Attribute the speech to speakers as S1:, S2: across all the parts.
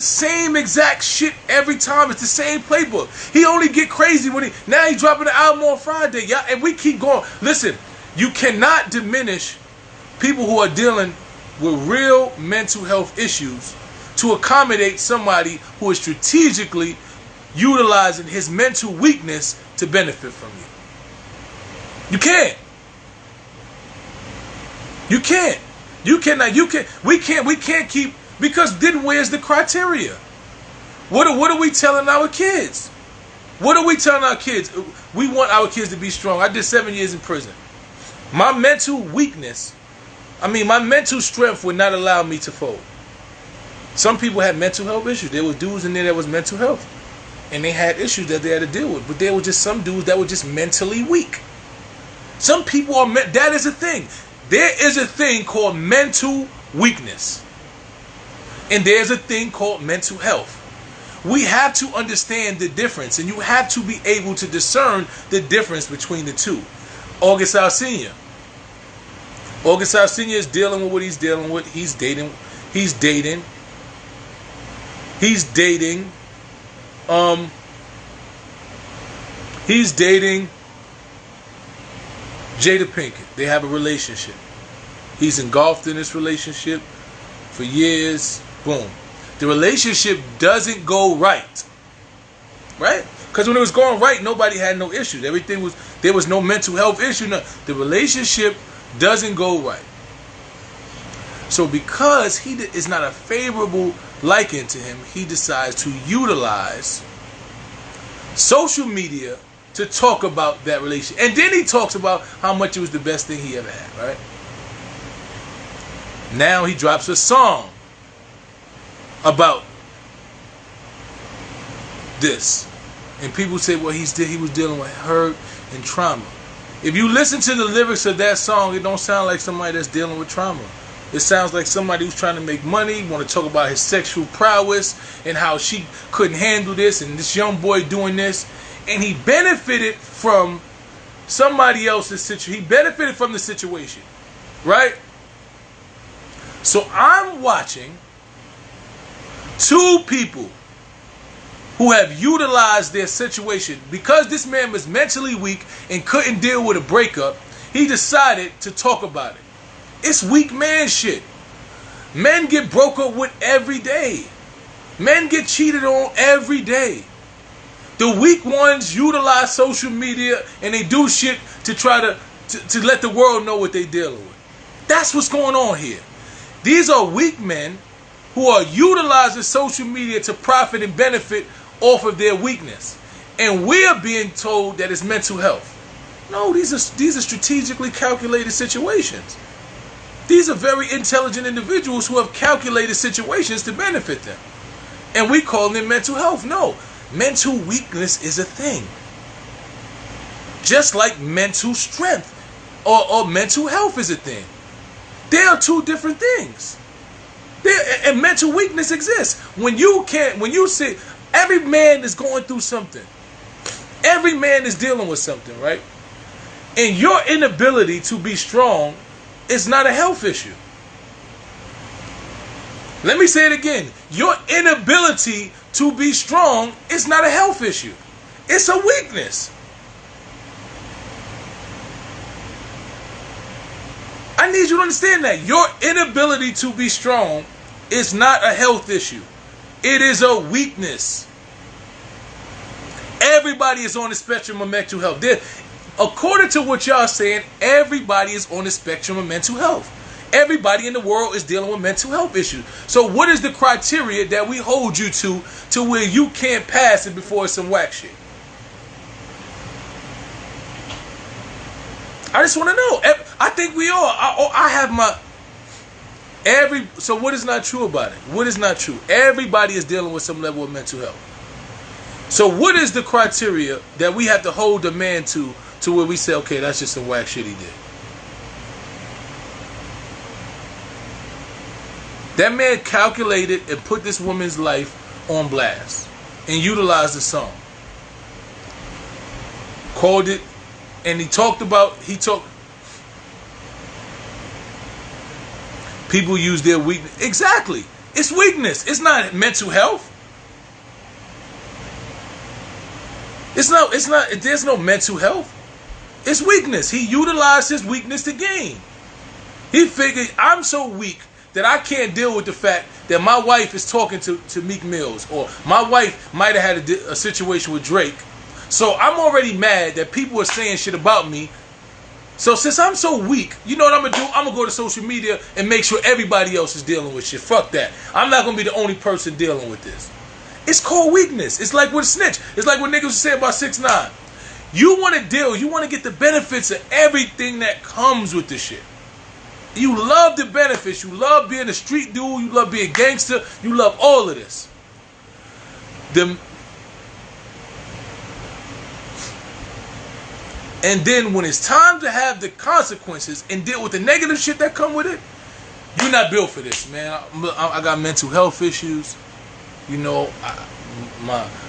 S1: same exact shit every time. It's the same playbook. He only get crazy when now he dropping the album on Friday, y'all, and we keep going. Listen, you cannot diminish people who are dealing with real mental health issues to accommodate somebody who is strategically utilizing his mental weakness to benefit from you. You can't. You can't. You cannot. You can. We can't. We can't keep. Because then where's the criteria? What are we telling our kids? What are we telling our kids? We want our kids to be strong. I did 7 years in prison. My mental weakness, my mental strength would not allow me to fold. Some people had mental health issues. There was dudes in there that was mental health. And they had issues that they had to deal with. But there were just some dudes that were just mentally weak. Some people are, that is a thing. There is a thing called mental weakness. And there's a thing called mental health. We have to understand the difference, and you have to be able to discern the difference between the two. August Alsina. August Alsina is dealing with what he's dealing with. He's dating Jada Pinkett. They have a relationship. He's engulfed in this relationship for years. Boom. The relationship doesn't go right. Right? Because when it was going right, nobody had no issues. There was no mental health issue. No. The relationship doesn't go right. So because he is not a favorable liking to him, he decides to utilize social media to talk about that relationship. And then he talks about how much it was the best thing he ever had, right? Now he drops a song about this. And people say, well, he was dealing with hurt and trauma. If you listen to the lyrics of that song, it don't sound like somebody that's dealing with trauma. It sounds like somebody who's trying to make money, want to talk about his sexual prowess and how she couldn't handle this and this young boy doing this. And he benefited from somebody else's situation. He benefited from the situation. Right? So I'm watching two people who have utilized their situation. Because this man was mentally weak and couldn't deal with a breakup, he decided to talk about it. It's weak man shit. Men get broke up with every day. Men get cheated on every day. The weak ones utilize social media and they do shit to try to let the world know what they're dealing with. That's what's going on here. These are weak men who are utilizing social media to profit and benefit off of their weakness. And we're being told that it's mental health. No, these are strategically calculated situations. These are very intelligent individuals who have calculated situations to benefit them. And we call them mental health. No, mental weakness is a thing. Just like mental strength or mental health is a thing. They are two different things. And mental weakness exists. When you say every man is going through something. Every man is dealing with something, right? And your inability to be strong is not a health issue. Let me say it again. Your inability to be strong is not a health issue. It's a weakness. I need you to understand that. Your inability to be strong is not a health issue. It is a weakness. Everybody is on the spectrum of mental health. According to what y'all saying, everybody is on the spectrum of mental health. Everybody in the world is dealing with mental health issues. So what is the criteria that we hold you to where you can't pass it before it's some whack shit? I just want to know. I think we all. I have my so what is not true about it? What is not true? Everybody is dealing with some level of mental health. So what is the criteria that we have to hold a man to where we say, okay, that's just some whack shit he did? That man calculated and put this woman's life on blast and utilized the song. Called it, and he talked. People use their weakness. Exactly. It's weakness. It's not mental health. It's not, there's no mental health. It's weakness. He utilized his weakness to gain. He figured, I'm so weak that I can't deal with the fact that my wife is talking to Meek Mills, or my wife might have had a situation with Drake. So I'm already mad that people are saying shit about me. So since I'm so weak, you know what I'm going to do? I'm going to go to social media and make sure everybody else is dealing with shit. Fuck that. I'm not going to be the only person dealing with this. It's called weakness. It's like with a snitch. It's like what niggas say about 6ix9ine. You want to deal. You want to get the benefits of everything that comes with this shit. You love the benefits. You love being a street dude. You love being a gangster. You love all of this. And then when it's time to have the consequences and deal with the negative shit that come with it, you're not built for this, man. I got mental health issues. You know,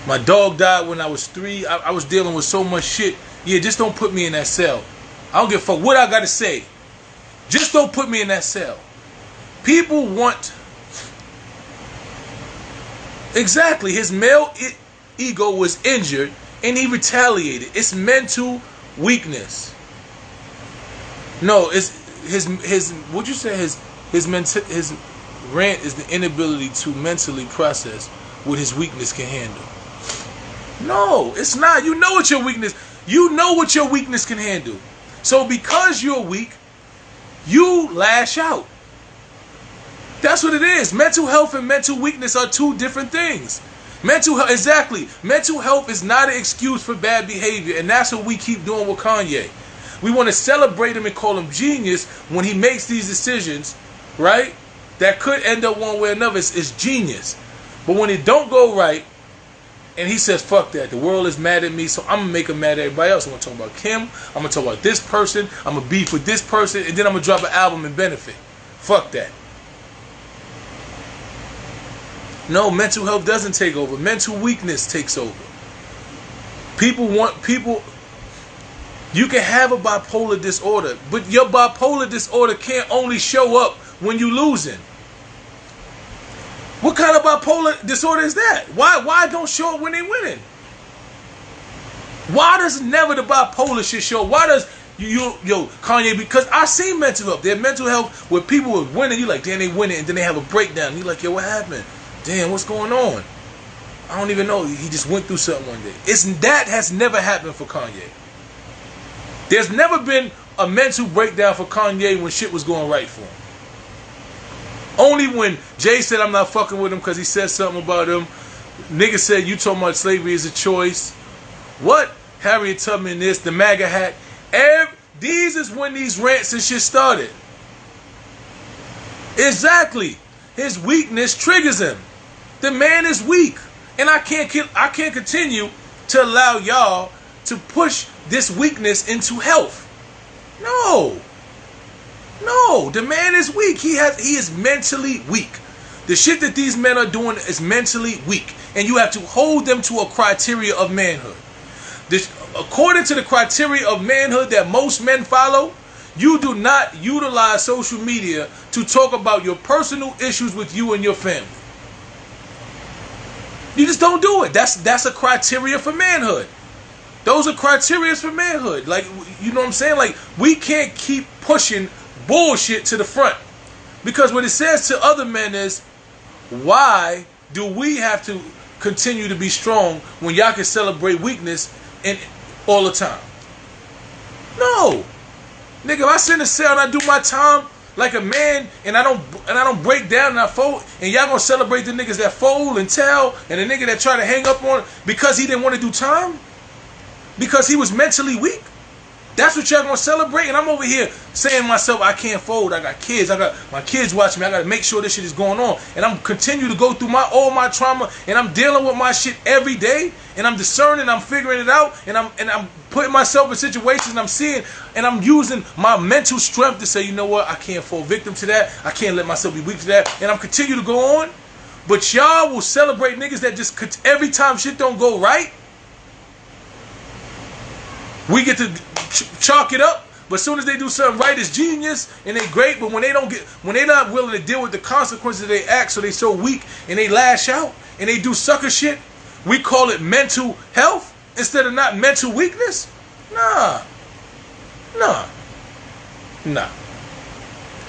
S1: my dog died when I was 3. I was dealing with so much shit. Yeah, just don't put me in that cell. I don't give a fuck what I got to say. Just don't put me in that cell. People want... Exactly. His male ego was injured and he retaliated. It's mental weakness. No, it's his what'd you say? His rant is the inability to mentally process what his weakness can handle. No, it's not. You know what your weakness... You know what your weakness can handle. So because you're weak, you lash out. That's what it is. Mental health and mental weakness are two different things. Mental health, exactly. Mental health is not an excuse for bad behavior, and that's what we keep doing with Kanye. We want to celebrate him and call him genius when he makes these decisions, right? That could end up one way or another. It's genius. But when it don't go right, and he says, fuck that, the world is mad at me, so I'm going to make him mad at everybody else. I'm going to talk about Kim, I'm going to talk about this person, I'm going to beef with this person, and then I'm going to drop an album and benefit. Fuck that. No, mental health doesn't take over. Mental weakness takes over. You can have a bipolar disorder, but your bipolar disorder can't only show up when you losing. What kind of bipolar disorder is that? Why don't show up when they winning? Why does never the bipolar shit show up? Why does Kanye? Because I seen mental health. There's mental health where people are winning. You like, damn, they winning, and then they have a breakdown. You like, yo, what happened? Damn, what's going on? I don't even know. He just went through something one day. That has never happened for Kanye. There's never been a mental breakdown for Kanye when shit was going right for him. Only when Jay said I'm not fucking with him because he said something about him. Nigga said you talking about slavery is a choice. What? Harriet Tubman this, the MAGA hat. These is when these rants and shit started. Exactly. His weakness triggers him. The man is weak. And I can't continue to allow y'all to push this weakness into health. No, the man is weak. He is mentally weak. The shit that these men are doing is mentally weak. And you have to hold them to a criteria of manhood. According to the criteria of manhood that most men follow, you do not utilize social media to talk about your personal issues with you and your family. You just don't do it. That's a criteria for manhood. Those are criteria for manhood. Like, you know what I'm saying? Like, we can't keep pushing bullshit to the front. Because what it says to other men is, why do we have to continue to be strong when y'all can celebrate weakness and all the time? No. Nigga, if I sit in a cell and I do my time like a man and I don't break down and I fold, and y'all gonna celebrate the niggas that fold and tell and the nigga that try to hang up on because he didn't want to do time? Because he was mentally weak? That's what y'all gonna celebrate? And I'm over here saying to myself, I can't fold. I got kids. I got my kids watching me. I gotta make sure this shit is going on. And I'm continue to go through all my trauma, and I'm dealing with my shit every day, and I'm discerning, I'm figuring it out, and I'm putting myself in situations, and I'm seeing, and I'm using my mental strength to say, you know what, I can't fall victim to that. I can't let myself be weak to that. And I'm continue to go on. But y'all will celebrate niggas that just every time shit don't go right, we get to chalk it up But as soon as they do something right, it's genius and they great. But when they're not willing to deal with the consequences of their acts, so they so weak and they lash out and they do sucker shit, we call it mental health instead of not mental weakness. Nah.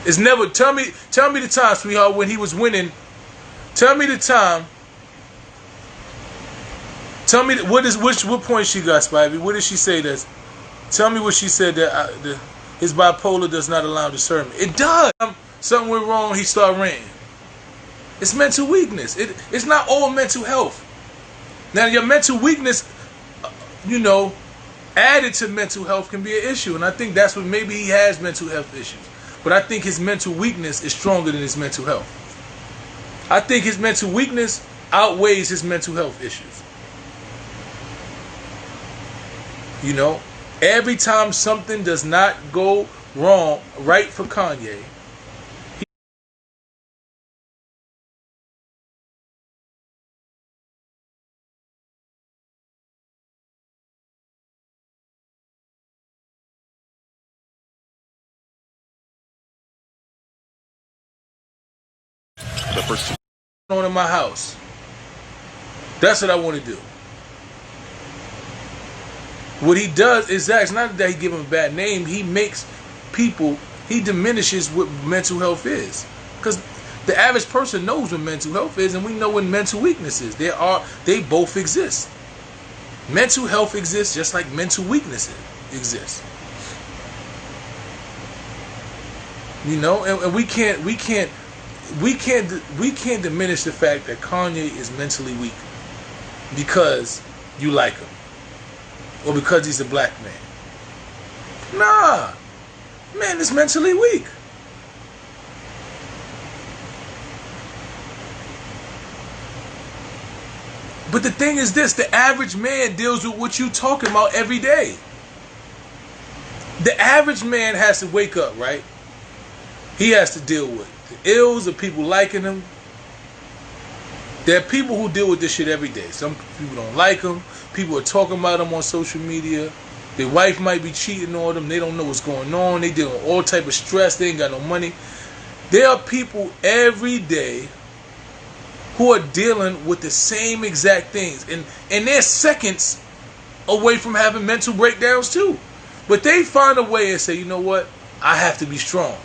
S1: It's never. Tell me the time, sweetheart, when he was winning. Tell me the time. Tell me what point she got, Spivey. What did she say? Tell me what she said that his bipolar does not allow discernment. It does. Something went wrong. He started ranting. It's mental weakness. It's not all mental health. Now your mental weakness, added to mental health can be an issue, and I think that's what maybe he has mental health issues. But I think his mental weakness is stronger than his mental health. I think his mental weakness outweighs his mental health issues. Every time something does not go right for Kanye,
S2: The first
S1: on in my house. That's what I want to do. What he does is it's not that he give him a bad name. He makes people. He diminishes what mental health is, because the average person knows what mental health is, and we know what mental weakness is. They both exist. Mental health exists just like mental weakness exists. And we can't diminish the fact that Kanye is mentally weak because you like him or because he's a black man. Nah, man is mentally weak. But the thing is this: the average man deals with what you talking about every day. The average man has to wake up, right? He has to deal with the ills of people liking him. There are people who deal with this shit every day. Some people don't like him. People are talking about him on social media. Their wife might be cheating on them. They don't know what's going on. They deal with all type of stress. They ain't got no money. There are people every day who are dealing with the same exact things. And they're seconds away from having mental breakdowns too. But they find a way and say, you know what? I have to be strong.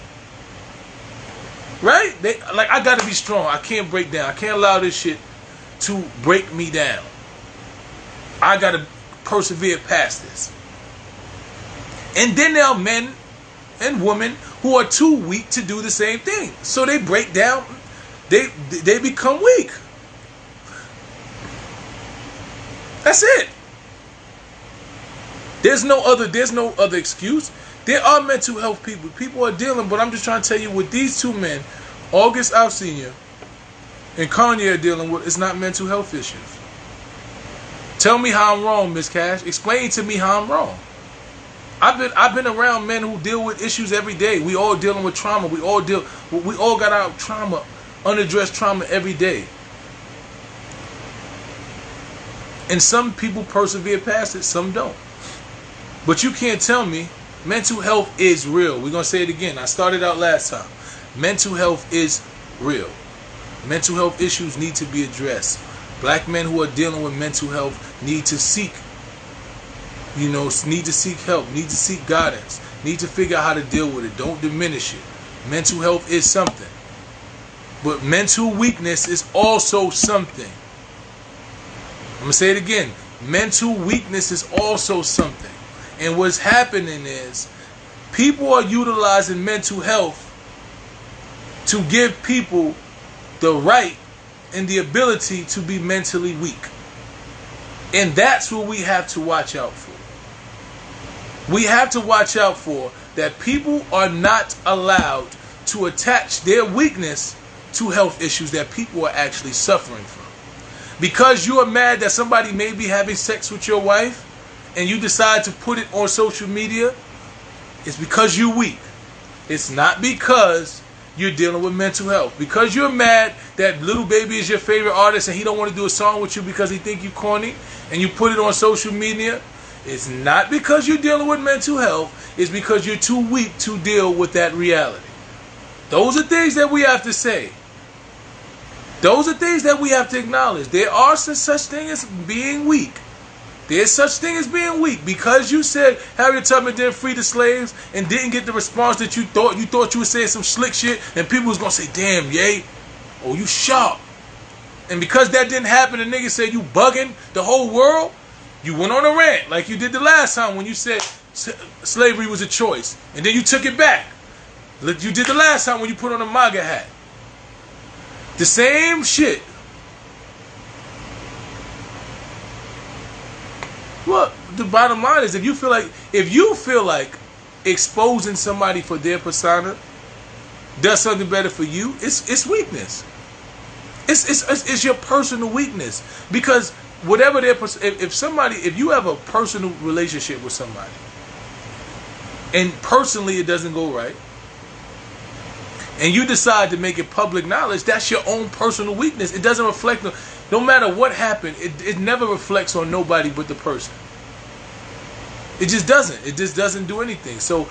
S1: Right? I gotta be strong. I can't break down. I can't allow this shit to break me down. I gotta persevere past this. And then there are men and women who are too weak to do the same thing. So they break down. They become weak. That's it. There's no other excuse. There are mental health people. People are dealing, but I'm just trying to tell you what these two men, August Alsina and Kanye, are dealing with is not mental health issues. Tell me how I'm wrong, Miss Cash. Explain to me how I'm wrong. I've been around men who deal with issues every day. We all dealing with trauma. We all got our trauma, unaddressed trauma every day. And some people persevere past it, some don't. But you can't tell me mental health is real. We're going to say it again. I started out last time. Mental health is real. Mental health issues need to be addressed. Black men who are dealing with mental health need to seek help, need to seek guidance, need to figure out how to deal with it. Don't diminish it. Mental health is something. But mental weakness is also something. I'm going to say it again. Mental weakness is also something. And what's happening is people are utilizing mental health to give people the right and the ability to be mentally weak. And that's what we have to watch out for. We have to watch out for that people are not allowed to attach their weakness to health issues that people are actually suffering from. Because you are mad that somebody may be having sex with your wife and you decide to put it on social media, it's because you're weak. It's not because you're dealing with mental health. Because you're mad that Lil Baby is your favorite artist and he don't want to do a song with you because he think you corny, and you put it on social media, It's not because you're dealing with mental health. It's because you're too weak to deal with that reality. Those are things that we have to say. Those are things that we have to acknowledge. There are such thing as being weak. There's such thing as being weak. Because you said Harriet Tubman didn't free the slaves and didn't get the response that you thought. You thought you were saying some slick shit and people was going to say, damn, yay. Oh, you sharp. And because that didn't happen, the nigga said you bugging the whole world. You went on a rant like you did the last time when you said slavery was a choice. And then you took it back. Like you did the last time when you put on a MAGA hat. The same shit. Well, the bottom line is if you feel like exposing somebody for their persona does something better for you, it's weakness. It's your personal weakness. Because whatever if you have a personal relationship with somebody and personally it doesn't go right and you decide to make it public knowledge, that's your own personal weakness. It doesn't reflect, no matter what happened, it never reflects on nobody but the person. It just doesn't. It just doesn't do anything. So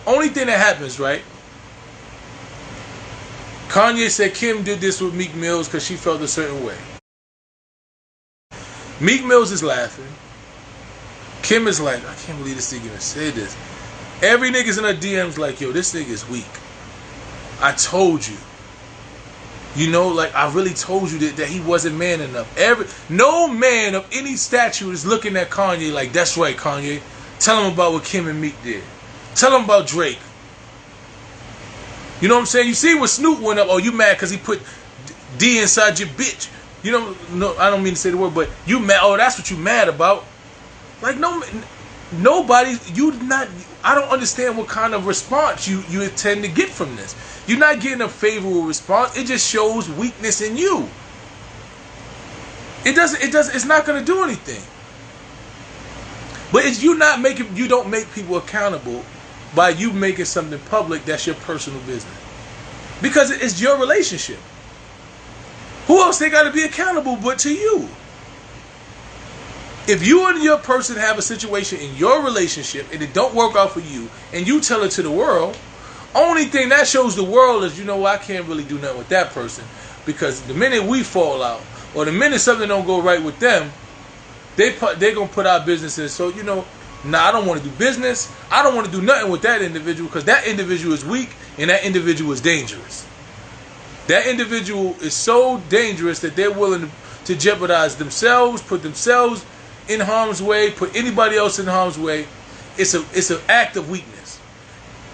S1: only thing that happens, right? Kanye said Kim did this with Meek Mills because she felt a certain way. Meek Mills is laughing. Kim is like, I can't believe this nigga even said this. Every nigga's in her DMs like, yo, this nigga is weak. I told you. You know, like, I really told you that he wasn't man enough. No man of any stature is looking at Kanye like, that's right, Kanye. Tell him about what Kim and Meek did. Tell him about Drake. You know what I'm saying? You see when Snoop went up, oh, you mad because he put D inside your bitch. You know, no, I don't mean to say the word, but you mad. Oh, that's what you mad about. Like, nobody, I don't understand what kind of response you intend to get from this. You're not getting a favorable response. It just shows weakness in you. It's not going to do anything. But it's you don't make people accountable by you making something public that's your personal business. Because it's your relationship. Who else they got to be accountable but to you? If you and your person have a situation in your relationship and it don't work out for you and you tell it to the world, only thing that shows the world is, you know what, I can't really do nothing with that person. Because the minute we fall out or the minute something don't go right with them, they're going to put our business in. So, you know, nah, I don't want to do business. I don't want to do nothing with that individual because that individual is weak and that individual is dangerous. That individual is so dangerous that they're willing to jeopardize themselves, put themselves in harm's way, put anybody else in harm's way. It's an act of weakness.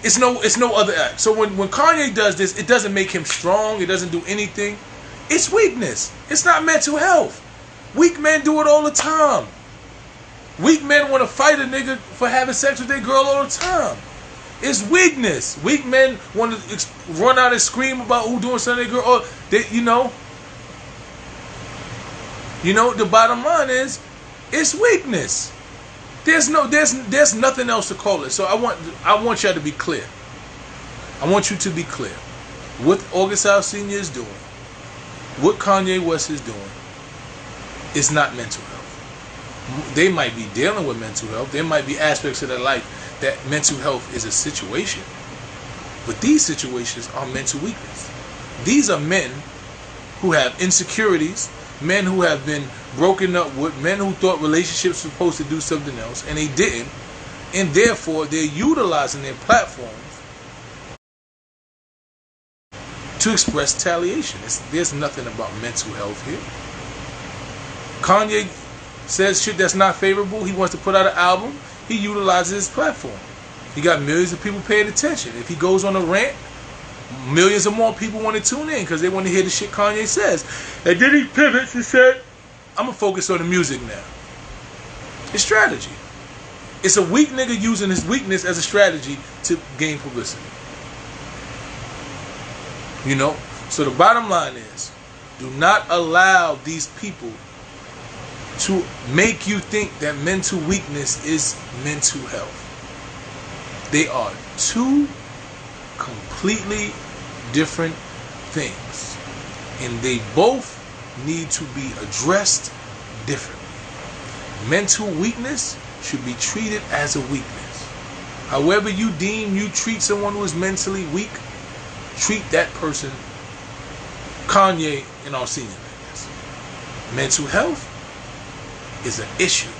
S1: It's no other act. So when Kanye does this, it doesn't make him strong. It doesn't do anything. It's weakness. It's not mental health. Weak men do it all the time. Weak men want to fight a nigga for having sex with their girl all the time. It's weakness. Weak men want to run out and scream about who doing something to their girl. Or you know, the bottom line is, it's weakness. There's nothing else to call it. So I want y'all to be clear. I want you to be clear. What August Alsina is doing, what Kanye West is doing, is not mental health. They might be dealing with mental health. There might be aspects of their life that mental health is a situation. But these situations are mental weakness. These are men who have insecurities, men who have been broken up with, men who thought relationships were supposed to do something else, and they didn't. And therefore, they're utilizing their platforms to express retaliation. There's nothing about mental health here. Kanye says shit that's not favorable. He wants to put out an album. He utilizes his platform. He got millions of people paying attention. If he goes on a rant, millions of more people want to tune in because they want to hear the shit Kanye says. And then he pivots and said, I'm going to focus on the music now. It's strategy. It's a weak nigga using his weakness as a strategy to gain publicity. You know? So the bottom line is, do not allow these people to make you think that mental weakness is mental health. They are two completely different things. And they both need to be addressed differently. Mental weakness should be treated as a weakness. However you treat someone who is mentally weak, treat that person, Kanye and Alsina, like this. Mental health is an issue,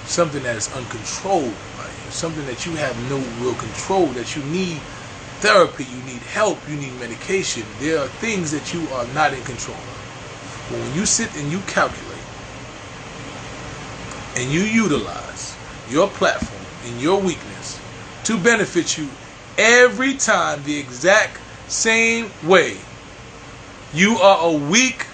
S1: something that is uncontrolled by you, something that you have no real control, that you need therapy, you need help, you need medication. There are things that you are not in control of. But when you sit and you calculate and you utilize your platform and your weakness to benefit you every time the exact same way, you are a weak